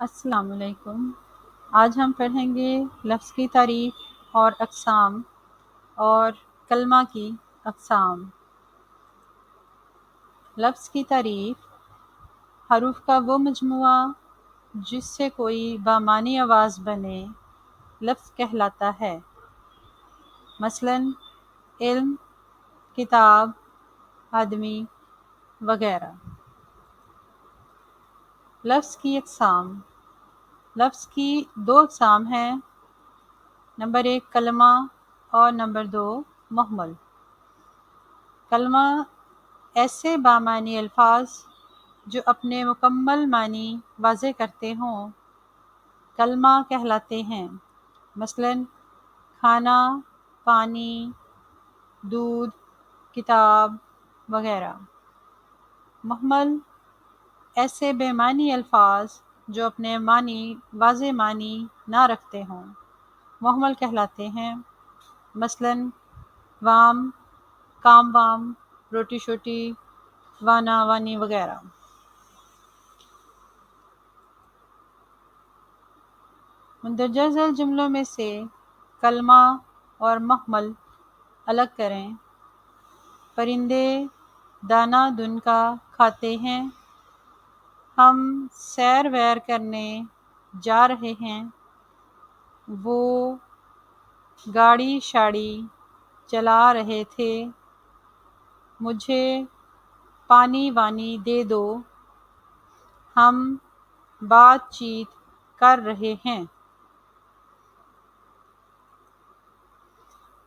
السلام علیکم۔ آج ہم پڑھیں گے لفظ کی تعریف اور اقسام اور کلمہ کی اقسام۔ لفظ کی تعریف: حروف کا وہ مجموعہ جس سے کوئی بامعنی آواز بنے لفظ کہلاتا ہے، مثلاً علم، کتاب، آدمی وغیرہ۔ لفظ کی اقسام: لفظ کی دو اقسام ہیں، نمبر 1 کلمہ اور نمبر 2 مہمل۔ کلمہ ایسے بامعنی الفاظ جو اپنے مکمل معنی واضح کرتے ہوں کلمہ کہلاتے ہیں، مثلاً کھانا، پانی، دودھ، کتاب وغیرہ۔ مہمل ایسے بے معنی الفاظ جو اپنے واضح معنی نہ رکھتے ہوں مہمل کہلاتے ہیں، مثلاً وام، کام وام، روٹی شوٹی، وانا وانی وغیرہ۔ مندرجہ ذیل جملوں میں سے کلمہ اور مہمل الگ کریں۔ پرندے دانہ دن کا کھاتے ہیں، ہم سیر ویر کرنے جا رہے ہیں، وہ گاڑی شاڑی چلا رہے تھے، مجھے پانی وانی دے دو، ہم بات چیت کر رہے ہیں۔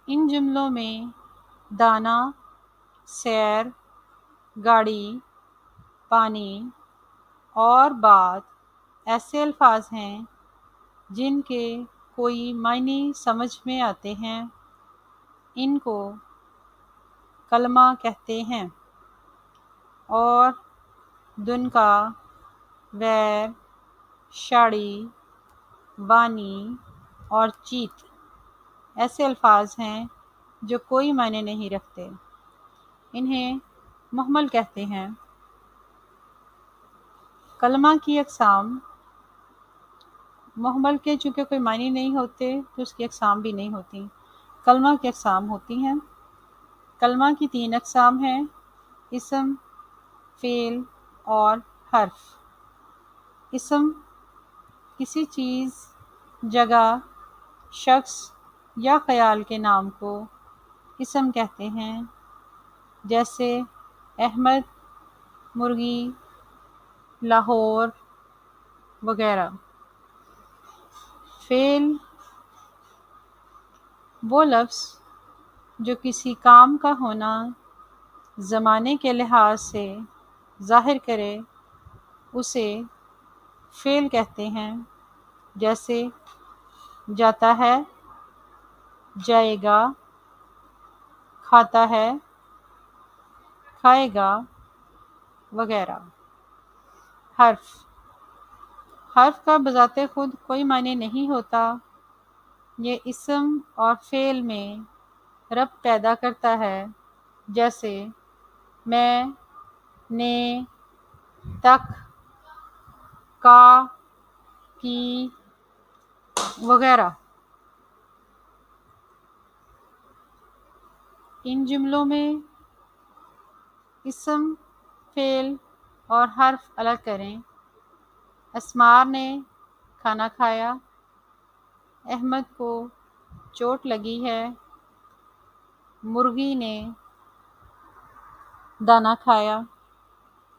ان جملوں میں دانہ، سیر، گاڑی، پانی اور بات ایسے الفاظ ہیں جن کے کوئی معنی سمجھ میں آتے ہیں، ان کو کلمہ کہتے ہیں، اور دن کا، ویر، شاڑی، وانی اور چیت ایسے الفاظ ہیں جو کوئی معنی نہیں رکھتے، انہیں مہمل کہتے ہیں۔ کلمہ کی اقسام: مہمل کے چونکہ کوئی معنی نہیں ہوتے تو اس کی اقسام بھی نہیں ہوتی۔ کلمہ کی اقسام ہوتی ہیں۔ کلمہ کی 3 اقسام ہیں: اسم، فعل اور حرف۔ اسم کسی چیز، جگہ، شخص یا خیال کے نام کو اسم کہتے ہیں، جیسے احمد، مرغی، لاہور وغیرہ۔ فعل وہ لفظ جو کسی کام کا ہونا زمانے کے لحاظ سے ظاہر کرے اسے فعل کہتے ہیں، جیسے جاتا ہے، جائے گا، کھاتا ہے، کھائے گا وغیرہ۔ حرف کا بذات خود کوئی معنی نہیں ہوتا، یہ اسم اور فعل میں ربط پیدا کرتا ہے، جیسے میں، نے، تک، کا، کی وغیرہ۔ ان جملوں میں اسم، فعل اور حرف الگ کریں۔ اسمار نے کھانا کھایا، احمد کو چوٹ لگی ہے، مرغی نے دانہ کھایا،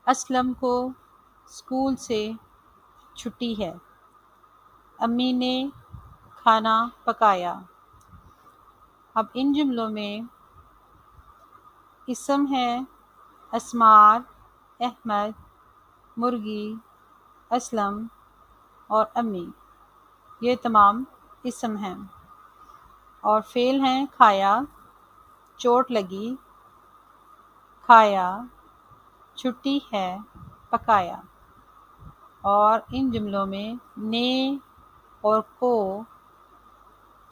اسلم کو اسکول سے چھٹی ہے، امی نے کھانا پکایا۔ اب ان جملوں میں اسم ہے اسمار، احمد، مرغی، اسلم اور امی، یہ تمام اسم ہیں، اور فعل ہیں کھایا، چوٹ لگی، کھایا، چھٹی ہے، پکایا۔ اور ان جملوں میں نے اور کو،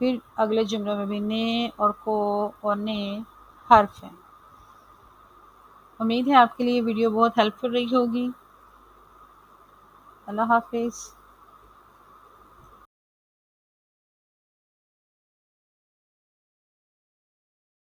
پھر اگلے جملوں میں بھی نے اور کو اور نے حرف ہیں۔ امید ہے آپ کے لیے یہ ویڈیو بہت ہیلپ فل رہی ہوگی۔ اللہ حافظ۔